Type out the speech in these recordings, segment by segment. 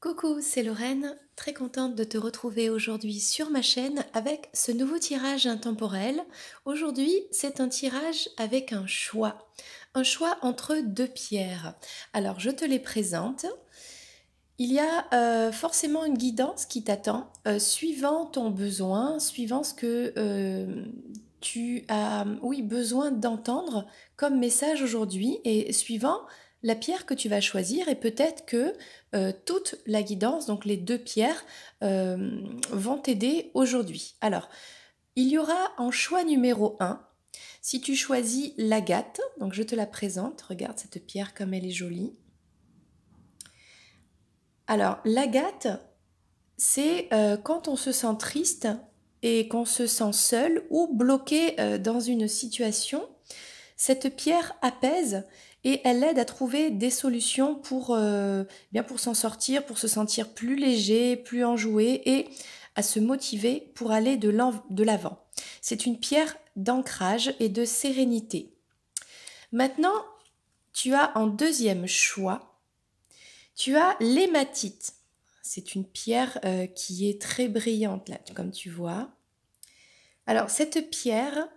Coucou, c'est Lorraine, très contente de te retrouver aujourd'hui sur ma chaîne avec ce nouveau tirage intemporel. Aujourd'hui, c'est un tirage avec un choix entre deux pierres. Alors, je te les présente. Il y a forcément une guidance qui t'attend, suivant ton besoin, suivant ce que tu as oui, besoin d'entendre comme message aujourd'hui et suivant la pierre que tu vas choisir et peut-être que toute la guidance, donc les deux pierres, vont t'aider aujourd'hui. Alors, il y aura en choix numéro un, si tu choisis l'agate, donc je te la présente, regarde cette pierre comme elle est jolie. Alors, l'agate, c'est quand on se sent triste et qu'on se sent seul ou bloqué dans une situation, cette pierre apaise et elle aide à trouver des solutions pour s'en sortir, pour se sentir plus léger, plus enjoué et à se motiver pour aller de l'avant. C'est une pierre d'ancrage et de sérénité. Maintenant, tu as en deuxième choix, tu as l'hématite. C'est une pierre qui est très brillante, là, comme tu vois. Alors, cette pierre,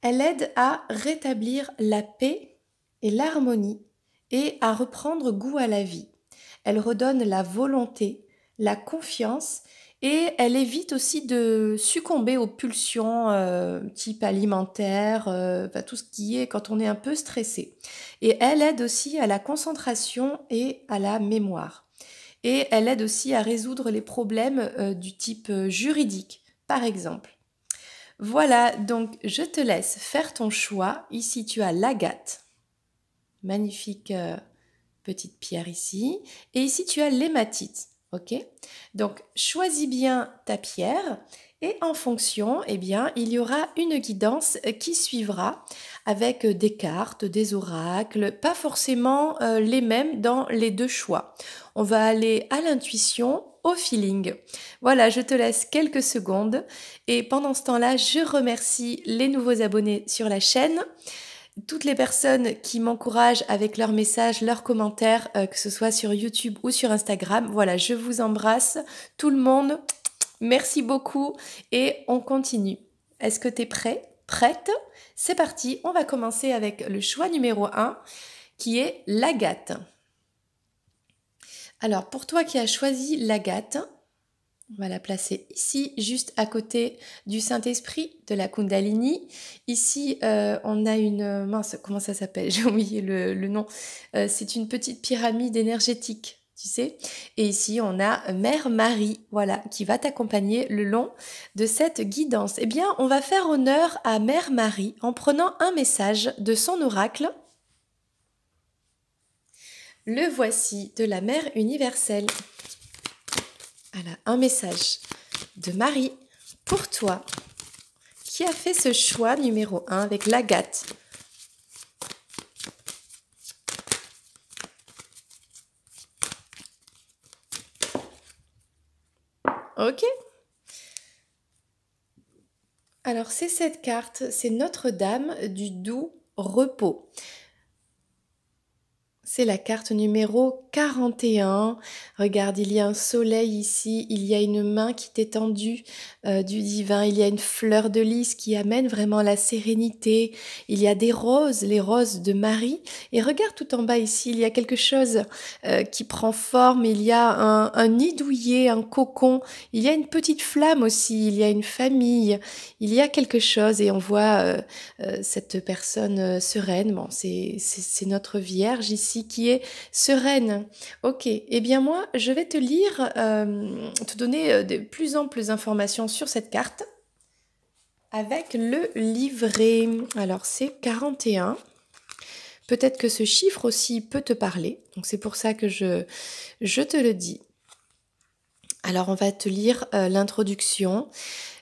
elle aide à rétablir la paix et l'harmonie et à reprendre goût à la vie. Elle redonne la volonté, la confiance et elle évite aussi de succomber aux pulsions type alimentaire, tout ce qui est quand on est un peu stressé. Et elle aide aussi à la concentration et à la mémoire. Et elle aide aussi à résoudre les problèmes du type juridique, par exemple. Voilà, donc je te laisse faire ton choix. Ici, tu as l'agate. Magnifique petite pierre ici. Et ici, tu as l'hématite. Ok? Donc, choisis bien ta pierre et en fonction, eh bien, il y aura une guidance qui suivra avec des cartes, des oracles, pas forcément les mêmes dans les deux choix. On va aller à l'intuition, au feeling. Voilà, je te laisse quelques secondes et pendant ce temps-là, je remercie les nouveaux abonnés sur la chaîne, toutes les personnes qui m'encouragent avec leurs messages, leurs commentaires, que ce soit sur YouTube ou sur Instagram. Voilà, je vous embrasse, tout le monde. Merci beaucoup et on continue. Est-ce que tu es prêt? Prête? C'est parti, on va commencer avec le choix numéro un qui est l'agate. Alors, pour toi qui as choisi l'agate, on va la placer ici, juste à côté du Saint-Esprit, de la Kundalini. Ici, on a une... Mince, comment ça s'appelle? J'ai oublié le nom. C'est une petite pyramide énergétique, tu sais. Et ici, on a Mère Marie, voilà, qui va t'accompagner le long de cette guidance. Eh bien, on va faire honneur à Mère Marie en prenant un message de son oracle. Le voici de la Mère universelle. Voilà, un message de Marie pour toi qui a fait ce choix numéro 1 avec l'agate. Ok. Alors c'est cette carte, c'est Notre-Dame du doux repos. C'est la carte numéro 41. Regarde, il y a un soleil ici, il y a une main qui t'est tendue du divin, il y a une fleur de lys qui amène vraiment la sérénité, il y a des roses, les roses de Marie. Et regarde tout en bas ici, il y a quelque chose qui prend forme, il y a un nid douillet, un cocon, il y a une petite flamme aussi, il y a une famille, il y a quelque chose et on voit cette personne sereine. Bon, c'est notre Vierge ici qui est sereine. Ok, eh bien moi, je vais te lire, te donner de plus amples informations sur cette carte avec le livret. Alors c'est 41. Peut-être que ce chiffre aussi peut te parler, donc c'est pour ça que je te le dis. Alors on va te lire l'introduction.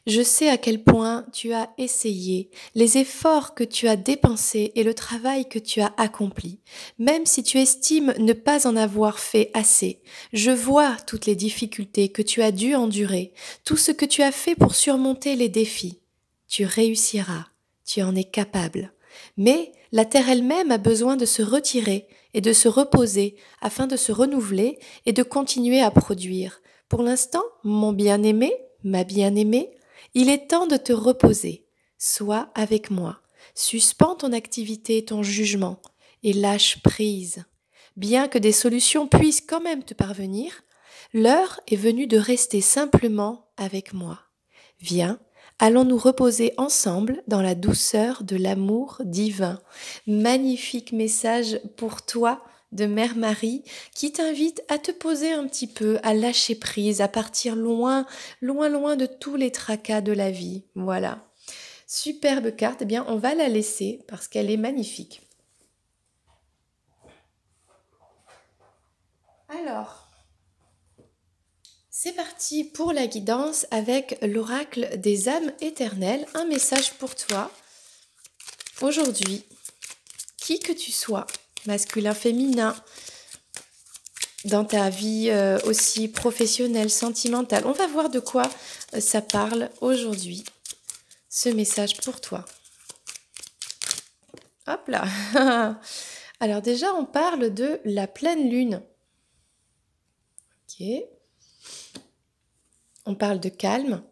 Je sais à quel point tu as essayé, les efforts que tu as dépensés et le travail que tu as accompli. Même si tu estimes ne pas en avoir fait assez, je vois toutes les difficultés que tu as dû endurer, tout ce que tu as fait pour surmonter les défis. Tu réussiras, tu en es capable. Mais la terre elle-même a besoin de se retirer et de se reposer afin de se renouveler et de continuer à produire. Pour l'instant, mon bien-aimé, ma bien-aimée, il est temps de te reposer. Sois avec moi. Suspends ton activité, ton jugement et lâche prise. Bien que des solutions puissent quand même te parvenir, l'heure est venue de rester simplement avec moi. Viens, allons nous reposer ensemble dans la douceur de l'amour divin. Magnifique message pour toi de Mère Marie qui t'invite à te poser un petit peu, à lâcher prise, à partir loin, loin, loin de tous les tracas de la vie. Voilà. Superbe carte, eh bien on va la laisser parce qu'elle est magnifique. Alors, c'est parti pour la guidance avec l'oracle des âmes éternelles. Un message pour toi aujourd'hui, qui que tu sois, masculin, féminin, dans ta vie aussi professionnelle, sentimentale. On va voir de quoi ça parle aujourd'hui, ce message pour toi. Hop là. Alors déjà, on parle de la pleine lune. Ok. On parle de calme,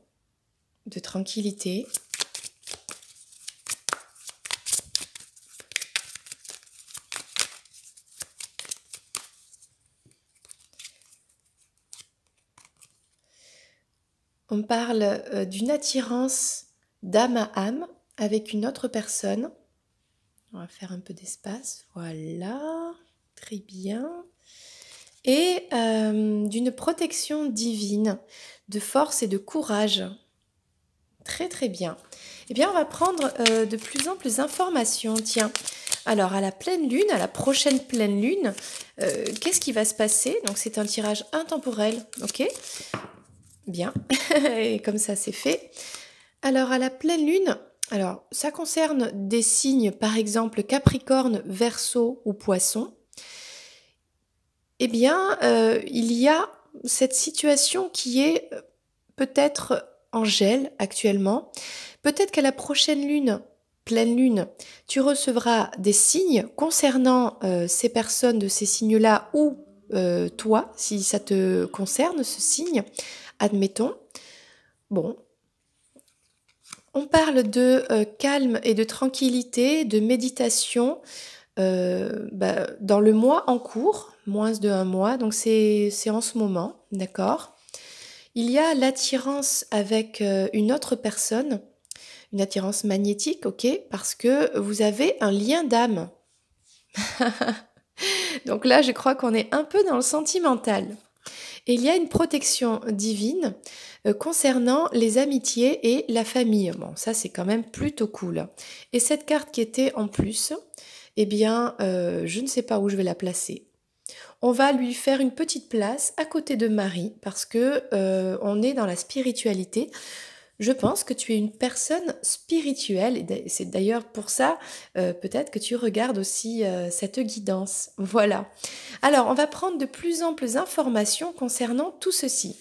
de tranquillité. On parle d'une attirance d'âme à âme avec une autre personne. On va faire un peu d'espace. Voilà, très bien. Et d'une protection divine, de force et de courage. Très très bien. Eh bien, on va prendre de plus en plus d'informations. Tiens, alors à la pleine lune, à la prochaine pleine lune, qu'est-ce qui va se passer? Donc c'est un tirage intemporel, ok? Bien, et comme ça c'est fait. Alors à la pleine lune, alors ça concerne des signes, par exemple Capricorne, Verseau ou Poisson. Eh bien, il y a cette situation qui est peut-être en gel actuellement. Peut-être qu'à la prochaine lune, pleine lune, tu recevras des signes concernant ces personnes de ces signes-là ou toi, si ça te concerne, ce signe, admettons. Bon, on parle de calme et de tranquillité, de méditation dans le mois en cours, moins de un mois, donc c'est en ce moment, d'accord? Il y a l'attirance avec une autre personne, une attirance magnétique, ok? Parce que vous avez un lien d'âme. Donc là, je crois qu'on est un peu dans le sentimental. Et il y a une protection divine concernant les amitiés et la famille. Bon, ça c'est quand même plutôt cool. Et cette carte qui était en plus, eh bien, je ne sais pas où je vais la placer. On va lui faire une petite place à côté de Marie parce que on est dans la spiritualité. Je pense que tu es une personne spirituelle et c'est d'ailleurs pour ça peut-être que tu regardes aussi cette guidance. Voilà. Alors, on va prendre de plus amples informations concernant tout ceci.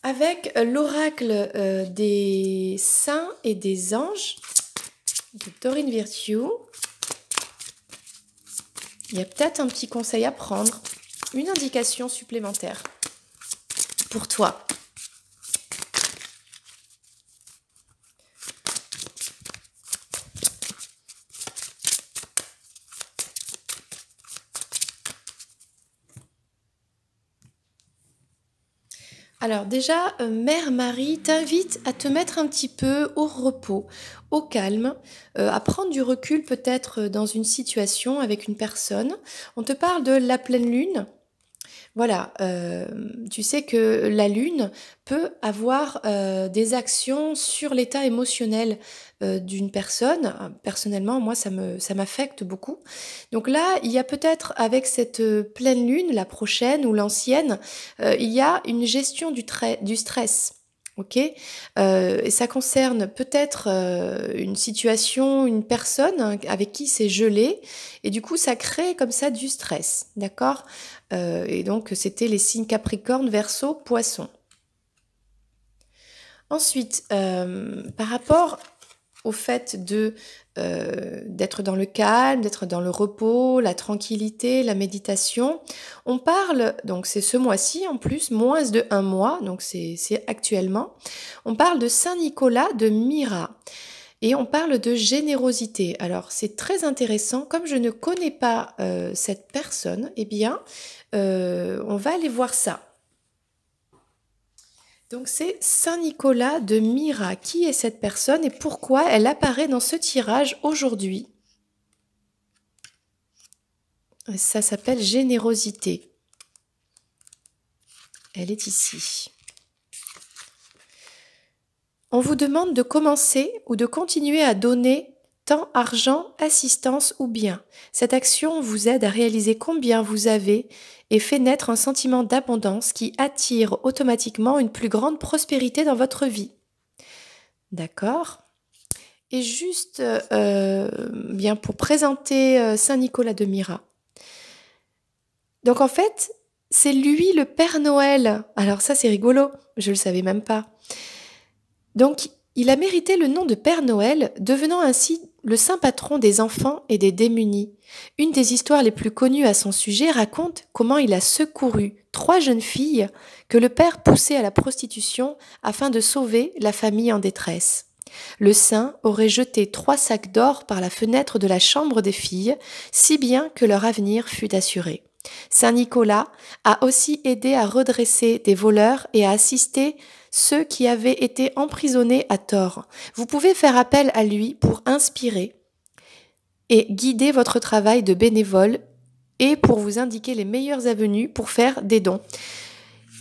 Avec l'oracle des saints et des anges de Dorine Virtue, il y a peut-être un petit conseil à prendre, une indication supplémentaire pour toi. Alors déjà, Mère Marie t'invite à te mettre un petit peu au repos, au calme, à prendre du recul peut-être dans une situation avec une personne. On te parle de la pleine lune. Voilà, tu sais que la lune peut avoir des actions sur l'état émotionnel d'une personne. Personnellement, moi, ça m'affecte beaucoup. Donc là, il y a peut-être avec cette pleine lune, la prochaine ou l'ancienne, il y a une gestion du stress. Ok, et ça concerne peut-être une situation, une personne avec qui c'est gelé, et du coup ça crée comme ça du stress, d'accord? Et donc c'était les signes Capricorne, Verseau, Poisson. Ensuite, par rapport au fait d'être dans le calme, d'être dans le repos, la tranquillité, la méditation. On parle, donc c'est ce mois-ci en plus, moins de un mois, donc c'est actuellement, on parle de Saint Nicolas de Myra. Et on parle de générosité. Alors c'est très intéressant. Comme je ne connais pas cette personne, eh bien, on va aller voir ça. Donc c'est Saint Nicolas de Myra. Qui est cette personne et pourquoi elle apparaît dans ce tirage aujourd'hui? Ça s'appelle générosité. Elle est ici. On vous demande de commencer ou de continuer à donner temps, argent, assistance ou bien. Cette action vous aide à réaliser combien vous avez et fait naître un sentiment d'abondance qui attire automatiquement une plus grande prospérité dans votre vie. D'accord? Et juste bien pour présenter Saint Nicolas de Myra. Donc en fait, c'est lui le Père Noël. Alors ça c'est rigolo, je le savais même pas. Donc il a mérité le nom de Père Noël, devenant ainsi le saint patron des enfants et des démunis. Une des histoires les plus connues à son sujet raconte comment il a secouru 3 jeunes filles que le père poussait à la prostitution afin de sauver la famille en détresse. Le saint aurait jeté 3 sacs d'or par la fenêtre de la chambre des filles, si bien que leur avenir fut assuré. Saint Nicolas a aussi aidé à redresser des voleurs et à assister ceux qui avaient été emprisonnés à tort. Vous pouvez faire appel à lui pour inspirer et guider votre travail de bénévole et pour vous indiquer les meilleures avenues pour faire des dons.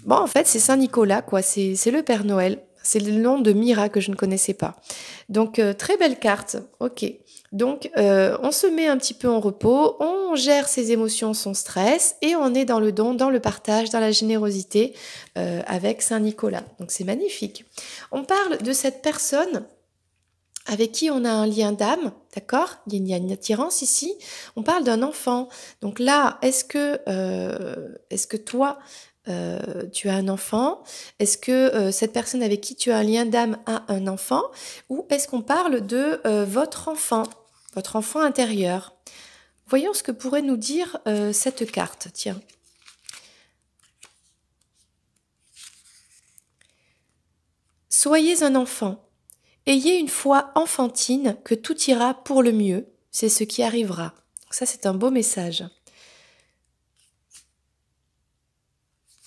Bon, en fait, c'est Saint Nicolas, quoi. C'est le Père Noël. C'est le nom de Myra que je ne connaissais pas. Donc, très belle carte. Ok. Donc, on se met un petit peu en repos, on gère ses émotions, son stress, et on est dans le don, dans le partage, dans la générosité avec Saint Nicolas. Donc, c'est magnifique. On parle de cette personne avec qui on a un lien d'âme, d'accord? Il y a une attirance ici. On parle d'un enfant. Donc là, est-ce que toi, tu as un enfant? Est-ce que cette personne avec qui tu as un lien d'âme a un enfant? Ou est-ce qu'on parle de votre enfant intérieur? Voyons ce que pourrait nous dire cette carte. Tiens. Soyez un enfant. Ayez une foi enfantine que tout ira pour le mieux. C'est ce qui arrivera. Ça, c'est un beau message.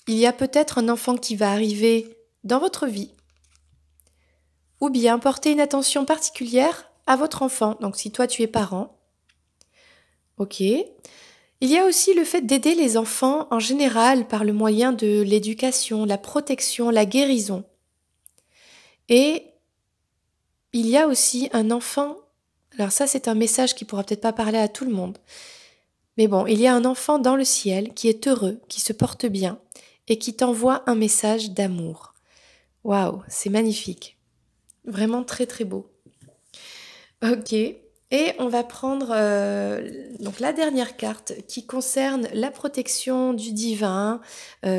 Il y a peut-être un enfant qui va arriver dans votre vie. Ou bien portez une attention particulière à votre enfant. Donc si toi tu es parent. Ok. Il y a aussi le fait d'aider les enfants en général par le moyen de l'éducation, la protection, la guérison. Et il y a aussi un enfant. Alors ça c'est un message qui pourra peut-être pas parler à tout le monde. Mais bon, il y a un enfant dans le ciel qui est heureux, qui se porte bien et qui t'envoie un message d'amour. Waouh, c'est magnifique. Vraiment très très beau. Ok, et on va prendre donc la dernière carte qui concerne la protection du divin,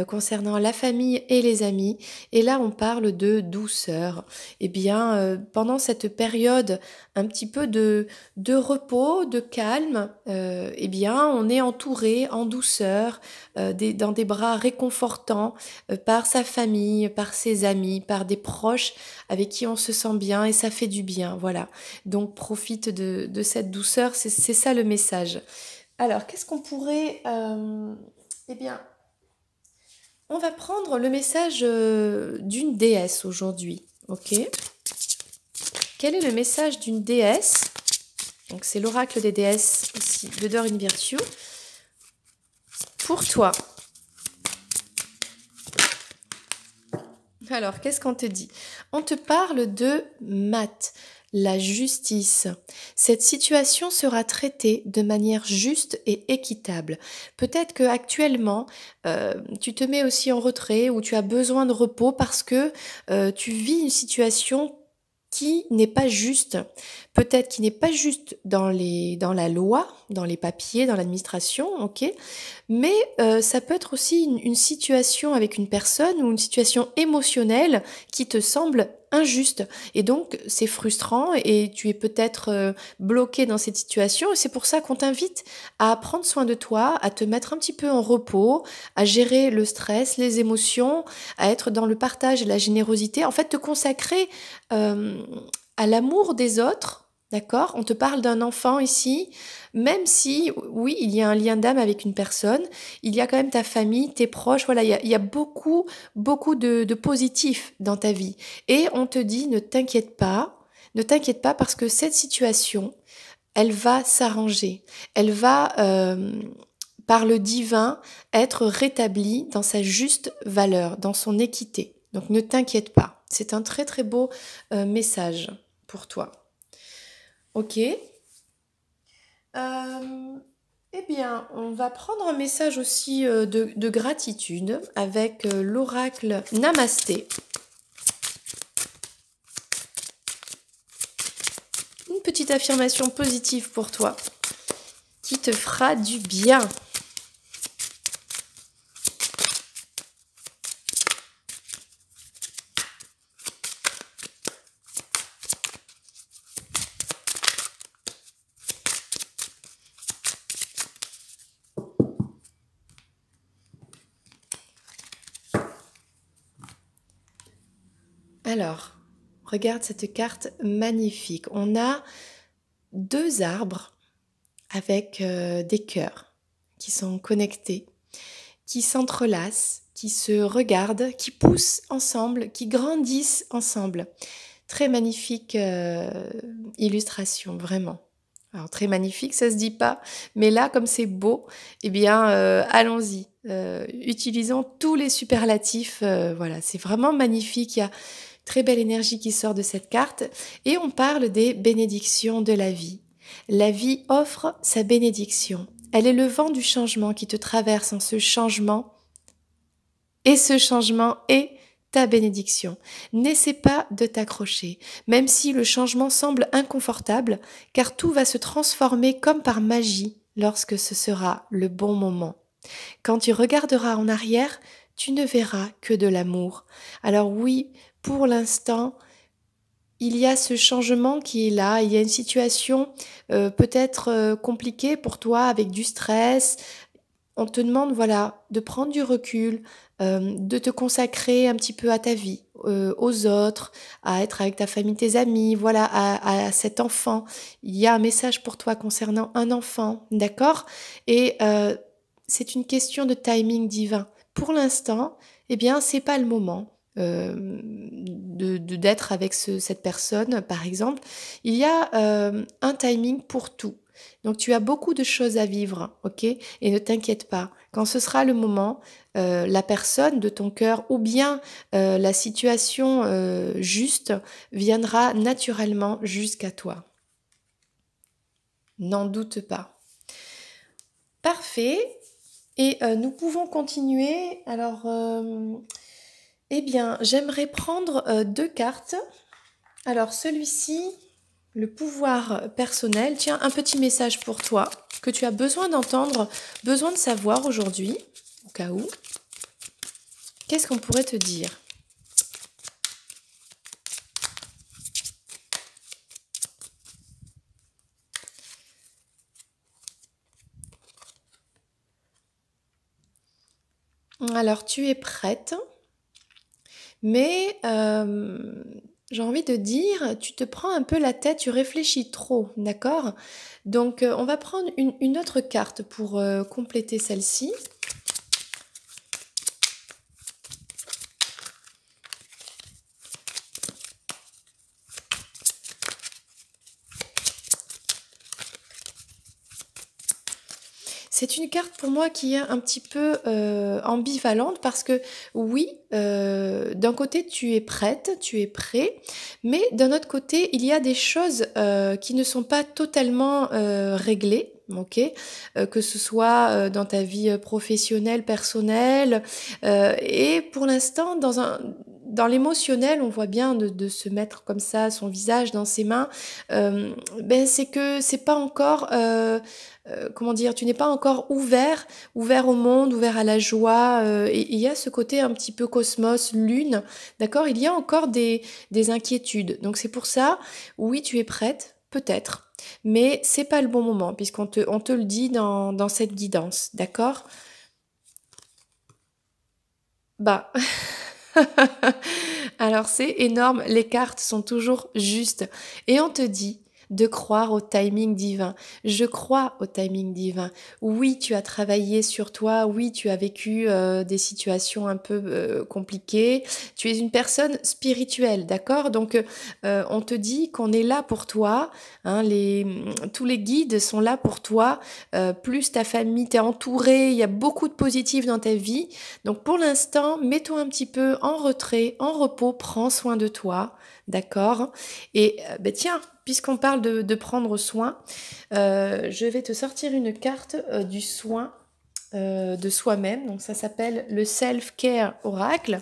concernant la famille et les amis. Et là, on parle de douceur. Eh bien, pendant cette période un petit peu de repos, de calme, eh bien, on est entouré en douceur, dans des bras réconfortants par sa famille, par ses amis, par des proches avec qui on se sent bien et ça fait du bien. Voilà. Donc profite de cette douceur, c'est ça le message. Alors, qu'est-ce qu'on pourrait... eh bien, on va prendre le message d'une déesse aujourd'hui, ok? Quel est le message d'une déesse? Donc c'est l'oracle des déesses ici, de Doreen Virtue. Pour toi. Alors, qu'est-ce qu'on te dit? On te parle de maths. La justice. Cette situation sera traitée de manière juste et équitable. Peut-être que actuellement, tu te mets aussi en retrait ou tu as besoin de repos parce que tu vis une situation qui n'est pas juste. Peut-être qui n'est pas juste dans la loi, dans les papiers, dans l'administration, ok. Mais ça peut être aussi une situation avec une personne ou une situation émotionnelle qui te semble injuste. Et donc, c'est frustrant et tu es peut-être bloqué dans cette situation. Et c'est pour ça qu'on t'invite à prendre soin de toi, à te mettre un petit peu en repos, à gérer le stress, les émotions, à être dans le partage et la générosité. En fait, te consacrer euh, à l'amour des autres. D'accord? On te parle d'un enfant ici, même si, oui, il y a un lien d'âme avec une personne, il y a quand même ta famille, tes proches, voilà, il y a beaucoup, beaucoup de positifs dans ta vie. Et on te dit, ne t'inquiète pas parce que cette situation, elle va s'arranger, elle va, par le divin, être rétablie dans sa juste valeur, dans son équité. Donc ne t'inquiète pas. C'est un très très beau message pour toi. Ok. Eh bien, on va prendre un message aussi de gratitude avec l'oracle Namasté. Une petite affirmation positive pour toi qui te fera du bien. Alors, regarde cette carte magnifique. On a deux arbres avec des cœurs qui sont connectés, qui s'entrelacent, qui se regardent, qui poussent ensemble, qui grandissent ensemble. Très magnifique illustration, vraiment. Alors très magnifique, ça se dit pas, mais là, comme c'est beau, eh bien, allons-y. Utilisons tous les superlatifs. Voilà, c'est vraiment magnifique. Il y a très belle énergie qui sort de cette carte. Et on parle des bénédictions de la vie. La vie offre sa bénédiction. Elle est le vent du changement qui te traverse en ce changement. Et ce changement est ta bénédiction. N'essaie pas de t'accrocher, même si le changement semble inconfortable, car tout va se transformer comme par magie lorsque ce sera le bon moment. Quand tu regarderas en arrière, tu ne verras que de l'amour. Alors oui, pour l'instant, il y a ce changement qui est là, il y a une situation peut-être compliquée pour toi avec du stress. On te demande voilà de prendre du recul, de te consacrer un petit peu à ta vie, aux autres, à être avec ta famille, tes amis, voilà, à cet enfant. Il y a un message pour toi concernant un enfant, d'accord? Et c'est une question de timing divin. Pour l'instant, eh bien, c'est pas le moment d'être avec cette personne, par exemple. Il y a un timing pour tout. Donc tu as beaucoup de choses à vivre, ok? Et ne t'inquiète pas. Quand ce sera le moment, la personne de ton cœur ou bien la situation juste viendra naturellement jusqu'à toi. N'en doute pas. Parfait. Et nous pouvons continuer. Alors, eh bien, j'aimerais prendre deux cartes. Alors, celui-ci, le pouvoir personnel. Tiens, un petit message pour toi que tu as besoin d'entendre, besoin de savoir aujourd'hui, au cas où. Qu'est-ce qu'on pourrait te dire? Alors, tu es prête, mais j'ai envie de dire, tu te prends un peu la tête, tu réfléchis trop, d'accord? Donc, on va prendre une autre carte pour compléter celle-ci. C'est une carte pour moi qui est un petit peu ambivalente parce que oui, d'un côté tu es prête, tu es prêt, mais d'un autre côté il y a des choses qui ne sont pas totalement réglées. Ok, que ce soit dans ta vie professionnelle, personnelle, et pour l'instant dans l'émotionnel, on voit bien de se mettre comme ça son visage dans ses mains, ben, c'est que c'est pas encore, comment dire? Tu n'es pas encore ouvert au monde, ouvert à la joie, et il y a ce côté un petit peu cosmos, lune, d'accord? Il y a encore des inquiétudes. Donc c'est pour ça, oui, tu es prête, peut-être, mais c'est pas le bon moment puisqu'on te le dit dans cette guidance, d'accord? Bah, alors c'est énorme, les cartes sont toujours justes. Et on te dit de croire au timing divin. Je crois au timing divin. Oui, tu as travaillé sur toi, oui, tu as vécu des situations un peu compliquées. Tu es une personne spirituelle, d'accord? Donc on te dit qu'on est là pour toi, hein, tous les guides sont là pour toi, plus ta famille t'est entourée, il y a beaucoup de positifs dans ta vie. Donc pour l'instant, mets-toi un petit peu en retrait, en repos, prends soin de toi, d'accord? Et ben tiens, puisqu'on parle de prendre soin, je vais te sortir une carte du soin de soi-même. Donc ça s'appelle le Self-Care Oracle.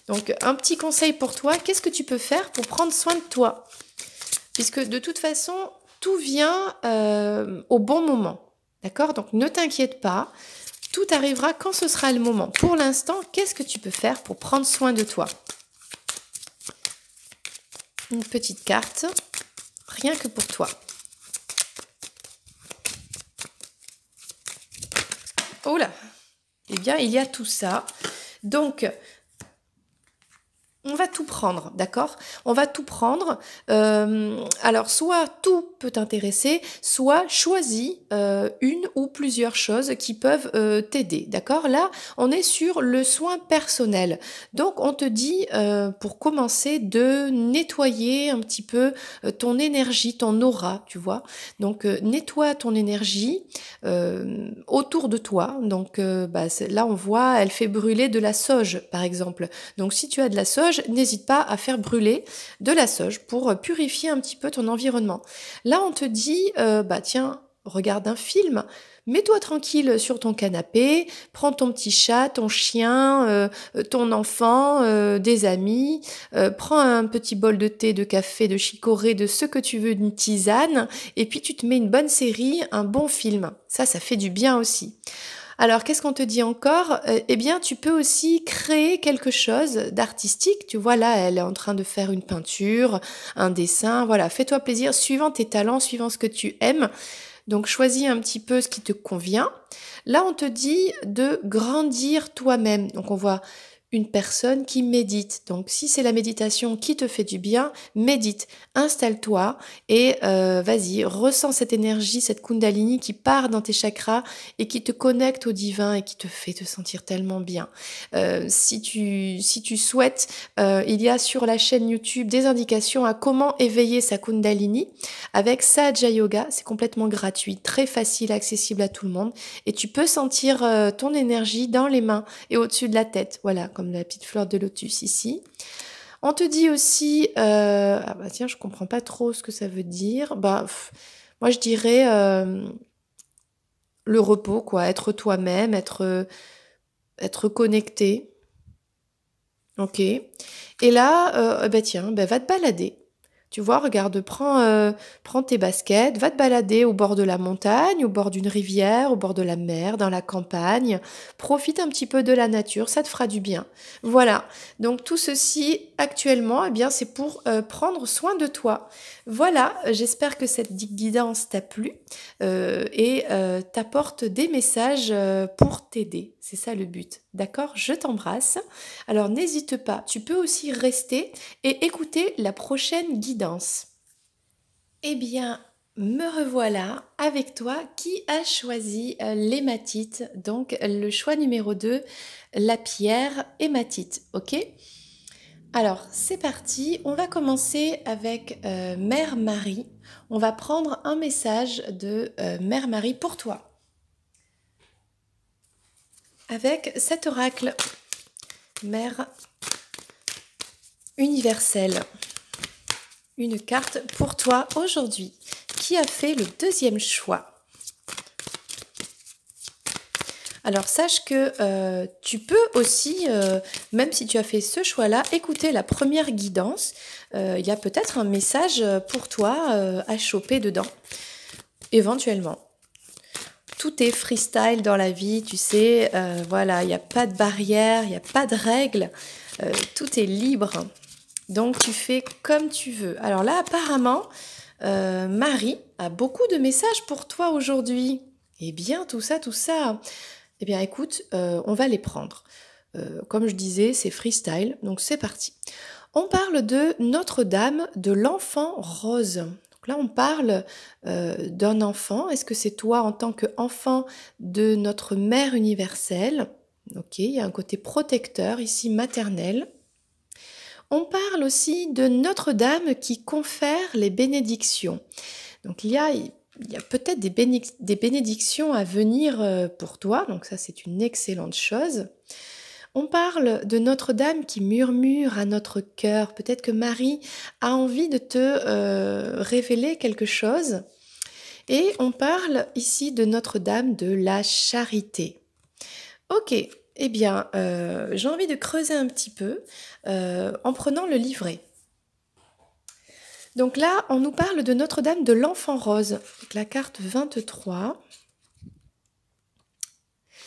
Donc un petit conseil pour toi, qu'est-ce que tu peux faire pour prendre soin de toi? Puisque de toute façon, tout vient au bon moment. D'accord? Donc ne t'inquiète pas, tout arrivera quand ce sera le moment. Pour l'instant, qu'est-ce que tu peux faire pour prendre soin de toi? Une petite carte, rien que pour toi. Oh là! Eh bien, il y a tout ça. Donc, on va tout prendre, d'accord? On va tout prendre. Alors, soit tout peut t'intéresser, soit choisis une ou plusieurs choses qui peuvent t'aider, d'accord? Là, on est sur le soin personnel. Donc, on te dit, pour commencer, de nettoyer un petit peu ton énergie, ton aura, tu vois? Donc, nettoie ton énergie autour de toi. Donc, bah, là, on voit, elle fait brûler de la sauge, par exemple. Donc si tu as de la sauge, n'hésite pas à faire brûler de la sauge pour purifier un petit peu ton environnement. Là, on te dit, bah tiens, regarde un film, mets-toi tranquille sur ton canapé, prends ton petit chat, ton chien, ton enfant, des amis, prends un petit bol de thé, de café, de chicorée, de ce que tu veux, une tisane, et puis tu te mets une bonne série, un bon film. Ça fait du bien aussi. Alors, qu'est-ce qu'on te dit encore? Eh bien, tu peux aussi créer quelque chose d'artistique. Tu vois, là, elle est en train de faire une peinture, un dessin. Voilà, fais-toi plaisir, suivant tes talents, suivant ce que tu aimes. Donc, choisis un petit peu ce qui te convient. Là, on te dit de grandir toi-même. Donc, on voit une personne qui médite. Donc, si c'est la méditation qui te fait du bien, médite, installe-toi et vas-y, ressens cette énergie, cette kundalini qui part dans tes chakras et qui te connecte au divin et qui te fait te sentir tellement bien. Si tu souhaites, il y a sur la chaîne YouTube des indications à comment éveiller sa kundalini avec Sahaja Yoga. C'est complètement gratuit, très facile, accessible à tout le monde et tu peux sentir ton énergie dans les mains et au-dessus de la tête. Voilà, comme la petite fleur de lotus ici. On te dit aussi, ah bah tiens, je comprends pas trop ce que ça veut dire. Bah, moi je dirais le repos, quoi, être toi-même, être connecté. Ok. Et là, bah tiens, bah va te balader. Tu vois, regarde, prends tes baskets, va te balader au bord de la montagne, au bord d'une rivière, au bord de la mer, dans la campagne. Profite un petit peu de la nature, ça te fera du bien. Voilà. Donc tout ceci actuellement, eh bien, c'est pour prendre soin de toi. Voilà. J'espère que cette guidance t'a plu et t'apporte des messages pour t'aider. C'est ça le but. D'accord? Je t'embrasse. Alors n'hésite pas. Tu peux aussi rester et écouter la prochaine guidance. Eh bien, me revoilà avec toi qui a choisi l'hématite. Donc, le choix numéro 2, la pierre hématite. Ok? Alors, c'est parti. On va commencer avec Mère Marie. On va prendre un message de Mère Marie pour toi. Avec cet oracle, Mère universelle. Une carte pour toi aujourd'hui. Qui a fait le deuxième choix? Alors sache que tu peux aussi, même si tu as fait ce choix-là, écouter la première guidance. Il y a peut-être un message pour toi à choper dedans, éventuellement. Tout est freestyle dans la vie, tu sais, voilà, il n'y a pas de barrière, il n'y a pas de règles, tout est libre. Donc tu fais comme tu veux. Alors là, apparemment, Marie a beaucoup de messages pour toi aujourd'hui. Eh bien, tout ça. Eh bien, écoute, on va les prendre. Comme je disais, c'est freestyle, donc c'est parti. On parle de Notre-Dame de l'enfant rose. Donc là, on parle d'un enfant. Est-ce que c'est toi en tant qu'enfant de notre Mère universelle? Ok, il y a un côté protecteur ici, maternel. On parle aussi de Notre-Dame qui confère les bénédictions. Donc il y a peut-être des bénédictions à venir pour toi, donc ça c'est une excellente chose. On parle de Notre-Dame qui murmure à notre cœur. Peut-être que Marie a envie de te révéler quelque chose. Et on parle ici de Notre-Dame de la charité. Ok, eh bien, j'ai envie de creuser un petit peu en prenant le livret. Donc là, on nous parle de Notre-Dame de l'Enfant Rose, donc la carte 23.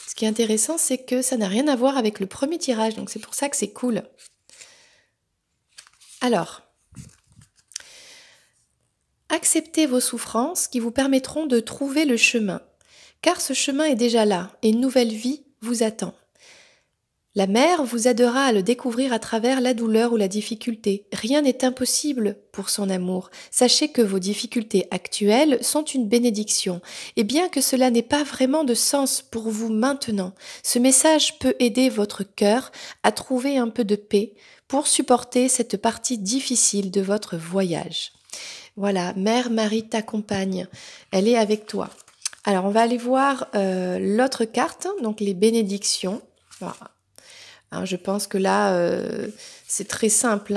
Ce qui est intéressant, c'est que ça n'a rien à voir avec le premier tirage, donc c'est pour ça que c'est cool. Alors, acceptez vos souffrances qui vous permettront de trouver le chemin, car ce chemin est déjà là et une nouvelle vie vous attend. La mère vous aidera à le découvrir à travers la douleur ou la difficulté. Rien n'est impossible pour son amour. Sachez que vos difficultés actuelles sont une bénédiction. Et bien que cela n'ait pas vraiment de sens pour vous maintenant, ce message peut aider votre cœur à trouver un peu de paix pour supporter cette partie difficile de votre voyage. Voilà, Mère Marie t'accompagne. Elle est avec toi. Alors, on va aller voir l'autre carte, donc les bénédictions. Voilà. Hein, je pense que là, c'est très simple.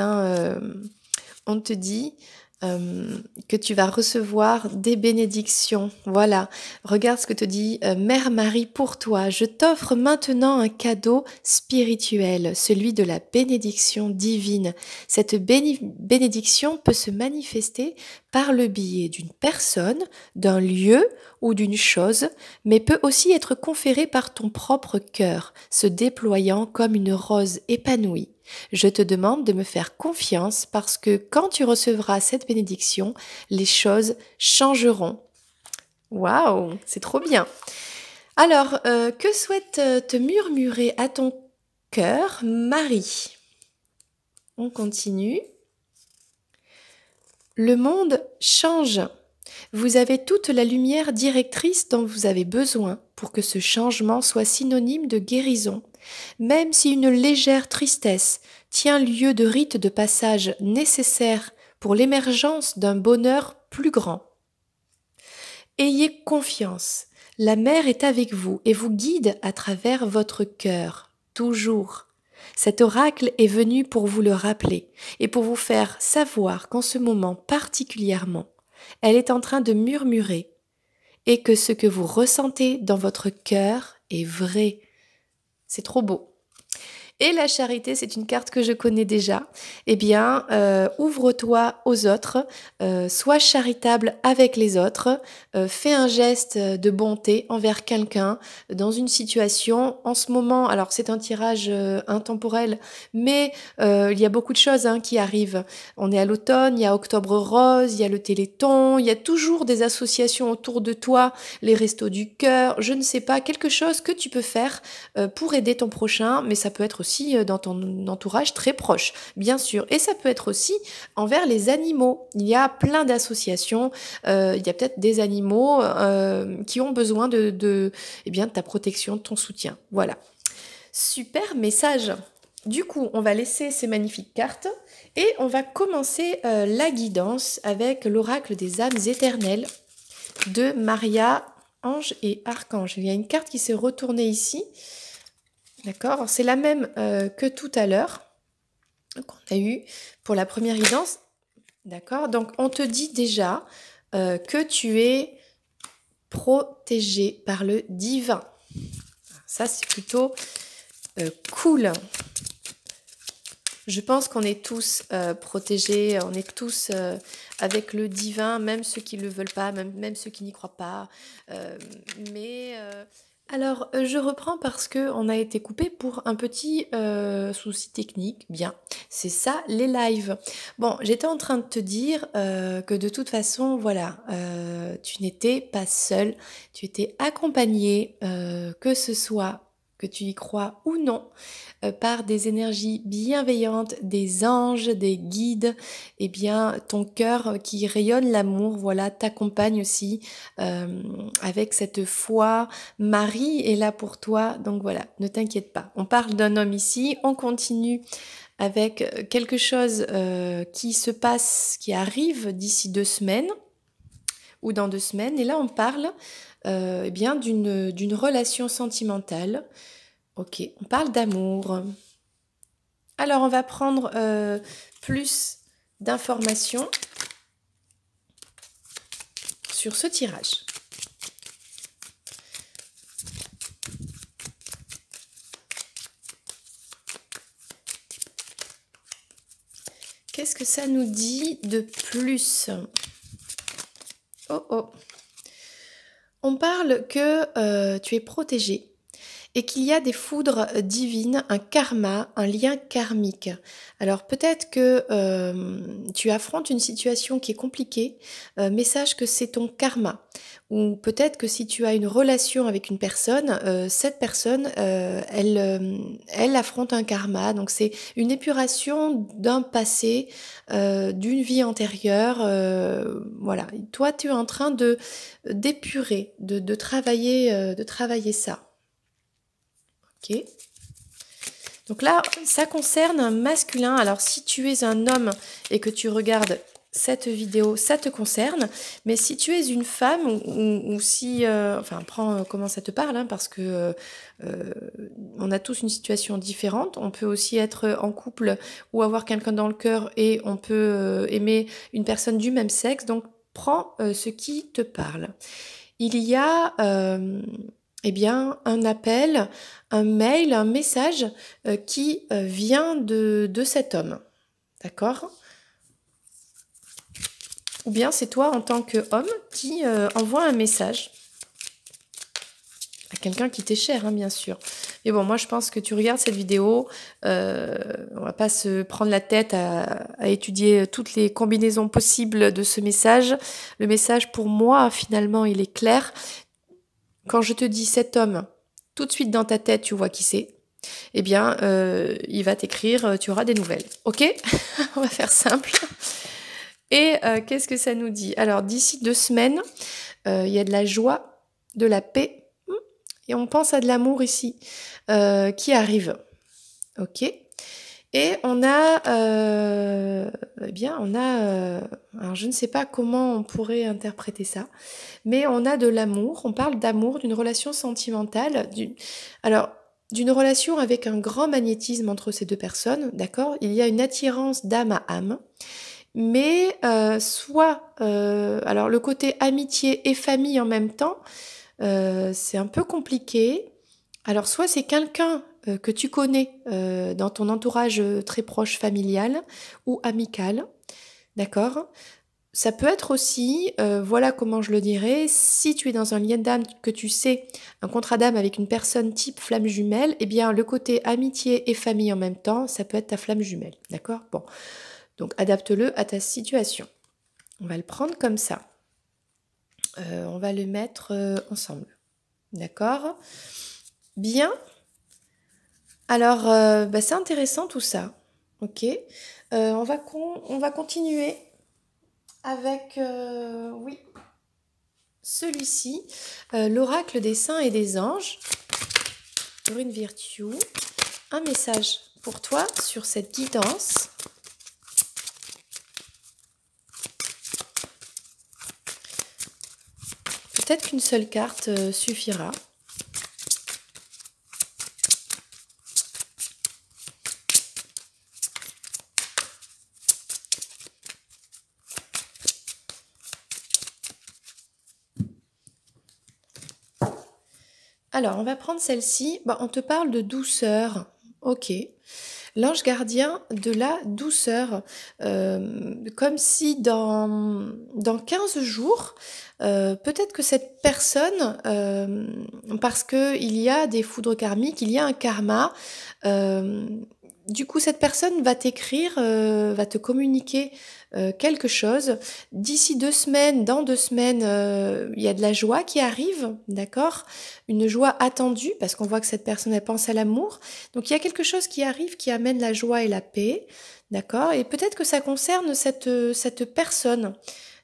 On te dit que tu vas recevoir des bénédictions. Voilà, regarde ce que te dit Mère Marie pour toi. Je t'offre maintenant un cadeau spirituel, celui de la bénédiction divine. Cette bénédiction peut se manifester par le biais d'une personne, d'un lieu ou d'une chose, mais peut aussi être conférée par ton propre cœur, se déployant comme une rose épanouie. Je te demande de me faire confiance parce que quand tu recevras cette bénédiction, les choses changeront. Waouh, c'est trop bien. Alors, que souhaite te murmurer à ton cœur, Marie? On continue. Le monde change. Vous avez toute la lumière directrice dont vous avez besoin pour que ce changement soit synonyme de guérison. Même si une légère tristesse tient lieu de rite de passage nécessaire pour l'émergence d'un bonheur plus grand. Ayez confiance, la mère est avec vous et vous guide à travers votre cœur, toujours. Cet oracle est venu pour vous le rappeler et pour vous faire savoir qu'en ce moment particulièrement, elle est en train de murmurer et que ce que vous ressentez dans votre cœur est vrai. C'est trop beau. Et la charité, c'est une carte que je connais déjà. Eh bien, ouvre-toi aux autres, sois charitable avec les autres, fais un geste de bonté envers quelqu'un dans une situation. En ce moment, alors c'est un tirage intemporel, mais il y a beaucoup de choses qui arrivent. On est à l'automne, il y a Octobre Rose, il y a le Téléthon, il y a toujours des associations autour de toi, les Restos du Cœur, je ne sais pas, quelque chose que tu peux faire pour aider ton prochain, mais ça peut être aussi dans ton entourage très proche, bien sûr. Et ça peut être aussi envers les animaux. Il y a plein d'associations, il y a peut-être des animaux qui ont besoin de ta protection, de ton soutien. Voilà. Super message. Du coup, on va laisser ces magnifiques cartes et on va commencer la guidance avec l'oracle des âmes éternelles de Maria, Ange et Archange. Il y a une carte qui s'est retournée ici. D'accord, c'est la même que tout à l'heure qu'on a eu pour la première guidance. D'accord, donc on te dit déjà que tu es protégé par le divin. ça, c'est plutôt cool. Je pense qu'on est tous protégés, on est tous avec le divin, même ceux qui ne le veulent pas, même ceux qui n'y croient pas. Mais alors, je reprends parce qu'on a été coupé pour un petit souci technique. Bien, c'est ça, les lives. Bon, j'étais en train de te dire que de toute façon, voilà, tu n'étais pas seule, tu étais accompagnée, que ce soit que tu y crois ou non, par des énergies bienveillantes, des anges, des guides, eh bien ton cœur qui rayonne l'amour, voilà, t'accompagne aussi avec cette foi. Marie est là pour toi, donc voilà, ne t'inquiète pas. On parle d'un homme ici, on continue avec quelque chose qui se passe, qui arrive d'ici 2 semaines ou dans 2 semaines, et là on parle eh bien d'une relation sentimentale. Ok, on parle d'amour. Alors, on va prendre plus d'informations sur ce tirage. Qu'est-ce que ça nous dit de plus? Oh oh. On parle que tu es protégé et qu'il y a des foudres divines, un karma, un lien karmique. Alors peut-être que tu affrontes une situation qui est compliquée, mais sache que c'est ton karma. Ou peut-être que si tu as une relation avec une personne, cette personne, elle affronte un karma. Donc c'est une épuration d'un passé, d'une vie antérieure. Voilà. Toi, tu es en train d'épurer, de travailler ça. Ok. Donc là, ça concerne un masculin. Alors si tu es un homme et que tu regardes cette vidéo, ça te concerne. Mais si tu es une femme ou si... enfin, prends comment ça te parle, hein, parce que on a tous une situation différente. On peut aussi être en couple ou avoir quelqu'un dans le cœur et on peut aimer une personne du même sexe. Donc prends ce qui te parle. Il y a... eh bien, un appel, un mail, un message qui vient de cet homme. D'accord? Ou bien c'est toi en tant qu'homme qui envoie un message à quelqu'un qui t'est cher, hein, bien sûr. Mais bon, moi je pense que tu regardes cette vidéo, on va pas se prendre la tête à étudier toutes les combinaisons possibles de ce message. Le message pour moi, finalement, il est clair. Quand je te dis cet homme, tout de suite dans ta tête, tu vois qui c'est. Eh bien, il va t'écrire, tu auras des nouvelles. Ok? On va faire simple. Et qu'est-ce que ça nous dit? Alors, d'ici 2 semaines, il y a de la joie, de la paix, et on pense à de l'amour ici, qui arrive. Ok? Et on a, eh bien, alors je ne sais pas comment on pourrait interpréter ça, mais on a de l'amour, on parle d'amour, d'une relation sentimentale, alors, d'une relation avec un grand magnétisme entre ces deux personnes, d'accord? Il y a une attirance d'âme à âme, mais alors le côté amitié et famille en même temps, c'est un peu compliqué. Alors, soit c'est quelqu'un que tu connais dans ton entourage très proche familial ou amical, d'accord? Ça peut être aussi, voilà comment je le dirais, si tu es dans un lien d'âme que tu sais, un contrat d'âme avec une personne type flamme jumelle, eh bien le côté amitié et famille en même temps, ça peut être ta flamme jumelle, d'accord? Bon, donc adapte-le à ta situation. On va le prendre comme ça. On va le mettre ensemble, d'accord? Bien. Alors, bah, c'est intéressant tout ça, ok? On va continuer avec, oui, celui-ci, l'oracle des saints et des anges, Brune Virtue, un message pour toi sur cette guidance. Peut-être qu'une seule carte suffira. Alors, on va prendre celle-ci. Bon, on te parle de douceur. Ok. L'ange gardien de la douceur. Comme si dans 15 jours, peut-être que cette personne, parce qu'il y a des foudres karmiques, il y a un karma, euh, du coup, cette personne va t'écrire, va te communiquer quelque chose. D'ici 2 semaines, dans 2 semaines, il y a de la joie qui arrive, d'accord? Une joie attendue, parce qu'on voit que cette personne, elle pense à l'amour. Donc, il y a quelque chose qui arrive qui amène la joie et la paix, d'accord? Et peut-être que ça concerne cette personne,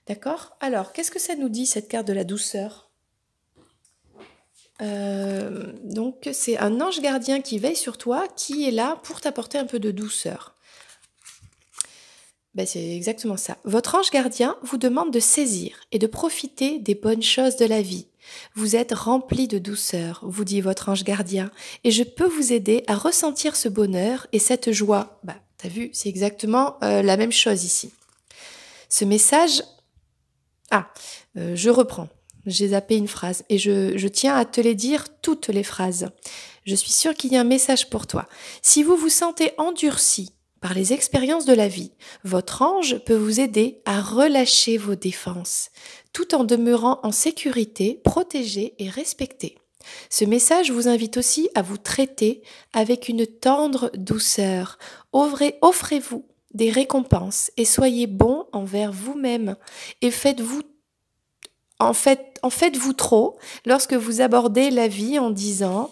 d'accord? Alors, qu'est-ce que ça nous dit, cette carte de la douceur? Donc, c'est un ange gardien qui veille sur toi, qui est là pour t'apporter un peu de douceur. Ben, c'est exactement ça. Votre ange gardien vous demande de saisir et de profiter des bonnes choses de la vie. Vous êtes rempli de douceur, vous dit votre ange gardien, et je peux vous aider à ressentir ce bonheur et cette joie. Bah, t'as vu, c'est exactement la même chose ici. Ce message... je reprends. J'ai zappé une phrase et je tiens à te les dire toutes les phrases. Je suis sûre qu'il y a un message pour toi. Si vous vous sentez endurci par les expériences de la vie, votre ange peut vous aider à relâcher vos défenses, tout en demeurant en sécurité, protégé et respecté. Ce message vous invite aussi à vous traiter avec une tendre douceur. Offrez-vous des récompenses et soyez bon envers vous-même et faites-vous trop lorsque vous abordez la vie en disant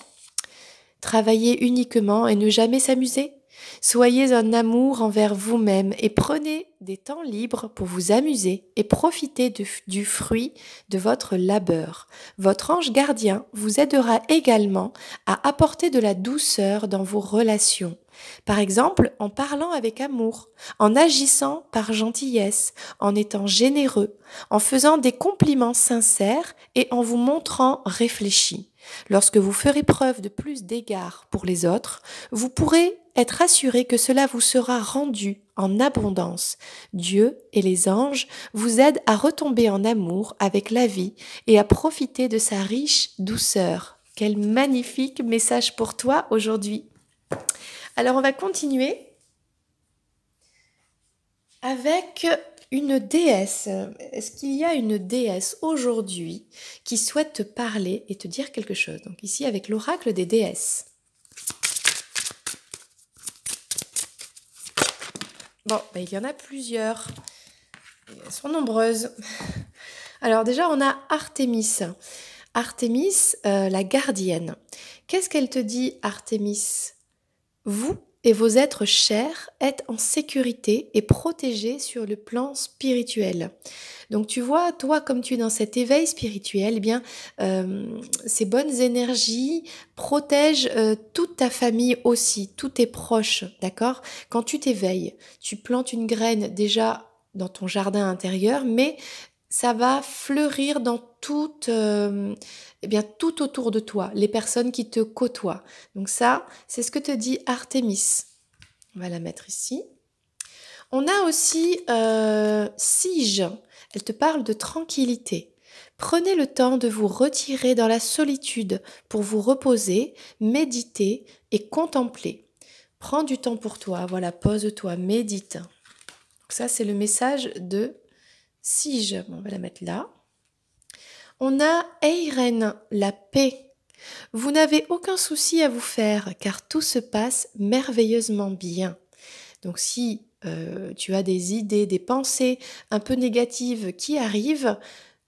« Travaillez uniquement et ne jamais s'amuser ». Soyez un amour envers vous-même et prenez des temps libres pour vous amuser et profiter du fruit de votre labeur. Votre ange gardien vous aidera également à apporter de la douceur dans vos relations. Par exemple, en parlant avec amour, en agissant par gentillesse, en étant généreux, en faisant des compliments sincères et en vous montrant réfléchi. Lorsque vous ferez preuve de plus d'égard pour les autres, vous pourrez être assuré que cela vous sera rendu en abondance. Dieu et les anges vous aident à retomber en amour avec la vie et à profiter de sa riche douceur. Quel magnifique message pour toi aujourd'hui. Alors on va continuer avec une déesse. Est-ce qu'il y a une déesse aujourd'hui qui souhaite te parler et te dire quelque chose? Donc ici avec l'oracle des déesses. Bon, il y en a plusieurs. Elles sont nombreuses. Alors déjà, on a Artémis. Artémis, la gardienne. Qu'est-ce qu'elle te dit, Artémis? Vous et vos êtres chers êtes en sécurité et protégés sur le plan spirituel. Donc tu vois, toi, comme tu es dans cet éveil spirituel, eh bien, ces bonnes énergies protègent toute ta famille aussi, tous tes proches, d'accord? Quand tu t'éveilles, tu plantes une graine déjà dans ton jardin intérieur, mais ça va fleurir dans tout autour de toi, les personnes qui te côtoient. Donc ça, c'est ce que te dit Artémis. On va la mettre ici. On a aussi Sige. Elle te parle de tranquillité. Prenez le temps de vous retirer dans la solitude pour vous reposer, méditer et contempler. Prends du temps pour toi, voilà, pose-toi, médite. Donc ça, c'est le message de Sige. Bon, on va la mettre là. On a Eiren, la paix. Vous n'avez aucun souci à vous faire car tout se passe merveilleusement bien. Donc si tu as des idées, des pensées un peu négatives qui arrivent,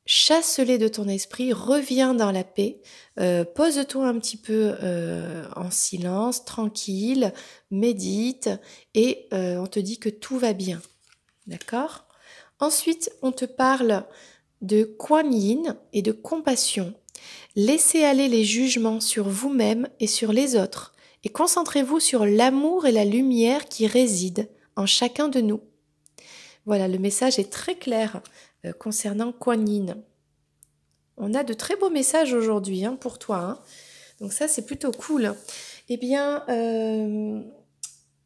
chasse-les de ton esprit, reviens dans la paix, pose-toi un petit peu en silence, tranquille, médite et on te dit que tout va bien. D'accord? Ensuite, on te parle de Kuan Yin et de compassion. Laissez aller les jugements sur vous-même et sur les autres et concentrez-vous sur l'amour et la lumière qui résident en chacun de nous. Voilà, le message est très clair concernant Kuan Yin. On a de très beaux messages aujourd'hui pour toi. Donc ça, c'est plutôt cool. Eh bien,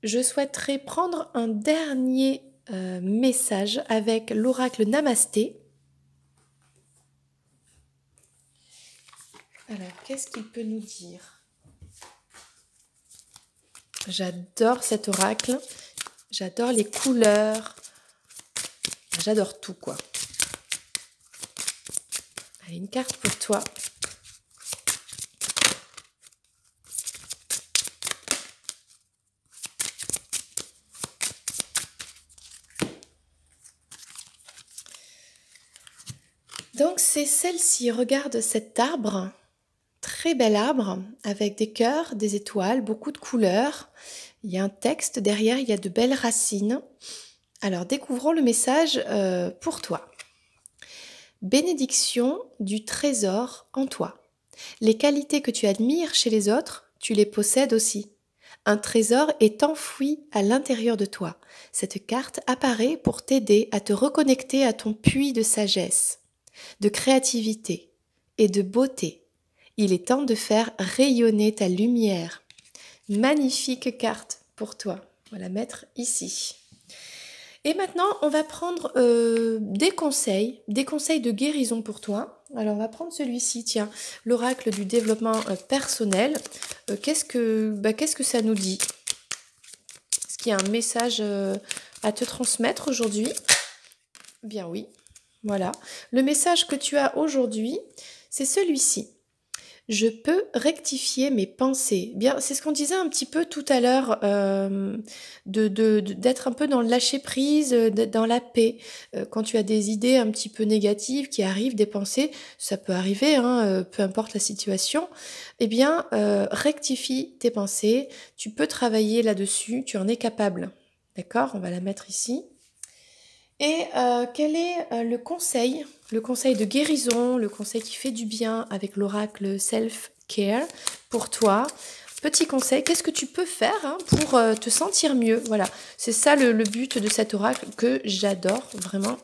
je souhaiterais prendre un dernier message avec l'oracle Namasté. Alors, qu'est-ce qu'il peut nous dire? J'adore cet oracle. J'adore les couleurs. J'adore tout, quoi. Allez, une carte pour toi. Donc, c'est celle-ci. Regarde cet arbre. Très bel arbre avec des cœurs, des étoiles, beaucoup de couleurs. Il y a un texte derrière, il y a de belles racines. Alors, découvrons le message pour toi. Bénédiction du trésor en toi. Les qualités que tu admires chez les autres, tu les possèdes aussi. Un trésor est enfoui à l'intérieur de toi. Cette carte apparaît pour t'aider à te reconnecter à ton puits de sagesse, de créativité et de beauté. Il est temps de faire rayonner ta lumière. Magnifique carte pour toi. On va la mettre ici. Et maintenant, on va prendre des conseils de guérison pour toi. Alors, on va prendre celui-ci, tiens, l'oracle du développement personnel. Qu'est-ce que ça nous dit? Est-ce qu'il y a un message à te transmettre aujourd'hui? Bien oui, voilà. Le message que tu as aujourd'hui, c'est celui-ci. Je peux rectifier mes pensées. Bien, c'est ce qu'on disait un petit peu tout à l'heure, d'être un peu dans le lâcher-prise, dans la paix. Quand tu as des idées un petit peu négatives qui arrivent, des pensées, ça peut arriver, hein, peu importe la situation, eh bien, rectifie tes pensées. Tu peux travailler là-dessus, tu en es capable. D'accord? On va la mettre ici. Et quel est le conseil de guérison, le conseil qui fait du bien avec l'oracle Self-Care pour toi? Petit conseil, qu'est-ce que tu peux faire pour te sentir mieux? Voilà, c'est ça le but de cet oracle que j'adore vraiment,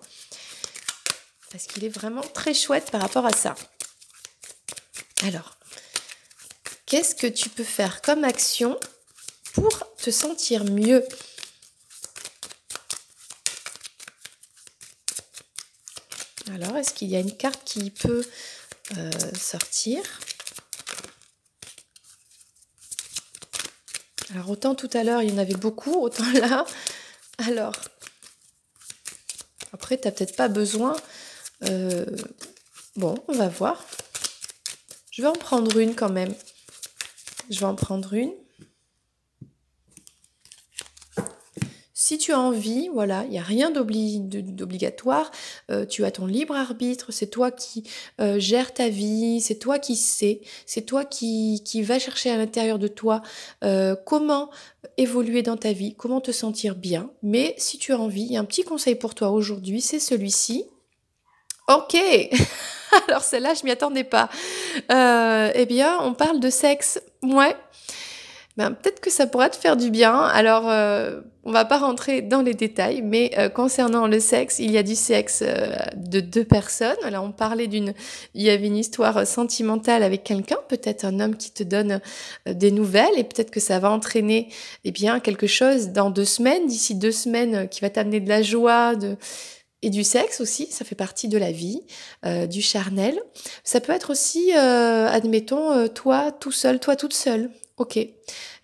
parce qu'il est vraiment très chouette par rapport à ça. Alors, qu'est-ce que tu peux faire comme action pour te sentir mieux? Alors, est-ce qu'il y a une carte qui peut sortir? Alors, autant tout à l'heure, il y en avait beaucoup, autant là. Alors, après, tu n'as peut-être pas besoin. Bon, on va voir. Je vais en prendre une quand même. Je vais en prendre une. Si tu as envie, voilà, il n'y a rien d'obligatoire, tu as ton libre arbitre, c'est toi qui gères ta vie, c'est toi qui sais, c'est toi qui va chercher à l'intérieur de toi comment évoluer dans ta vie, comment te sentir bien. Mais si tu as envie, il y a un petit conseil pour toi aujourd'hui, c'est celui-ci. Ok. Alors celle-là, je m'y attendais pas. Eh bien, on parle de sexe. Ouais. Ben, peut-être que ça pourra te faire du bien. Alors, on va pas rentrer dans les détails, mais concernant le sexe, il y a du sexe de deux personnes. Là, il y avait une histoire sentimentale avec quelqu'un, peut-être un homme qui te donne des nouvelles, et peut-être que ça va entraîner, eh bien, quelque chose dans 2 semaines, d'ici 2 semaines, qui va t'amener de la joie, et du sexe aussi, ça fait partie de la vie, du charnel. Ça peut être aussi, admettons, toi tout seul, toi toute seule. Ok, il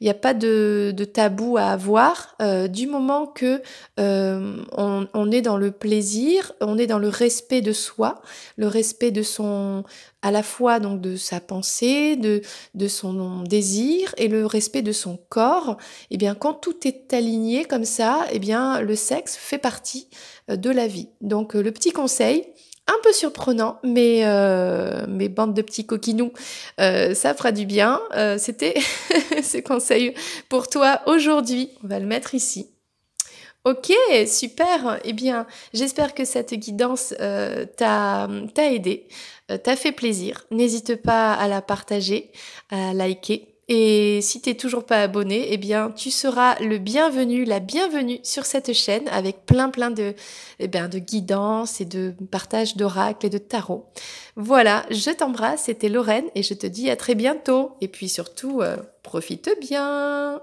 n'y a pas de tabou à avoir du moment que on est dans le plaisir, on est dans le respect de soi, le respect de son, à la fois donc de sa pensée, de son désir et le respect de son corps. Et bien quand tout est aligné comme ça, et bien le sexe fait partie de la vie. Donc le petit conseil, un peu surprenant, mais bande de petits coquinous, ça fera du bien. C'était ce conseil pour toi aujourd'hui. On va le mettre ici. Ok, super. Eh bien, j'espère que cette guidance t'a aidé, t'a fait plaisir. N'hésite pas à la partager, à liker. Et si t'es toujours pas abonné, eh bien, tu seras le bienvenu, la bienvenue sur cette chaîne avec plein de guidance et de partage d'oracles et de tarot. Voilà, je t'embrasse, c'était Lorraine et je te dis à très bientôt. Et puis surtout, profite bien.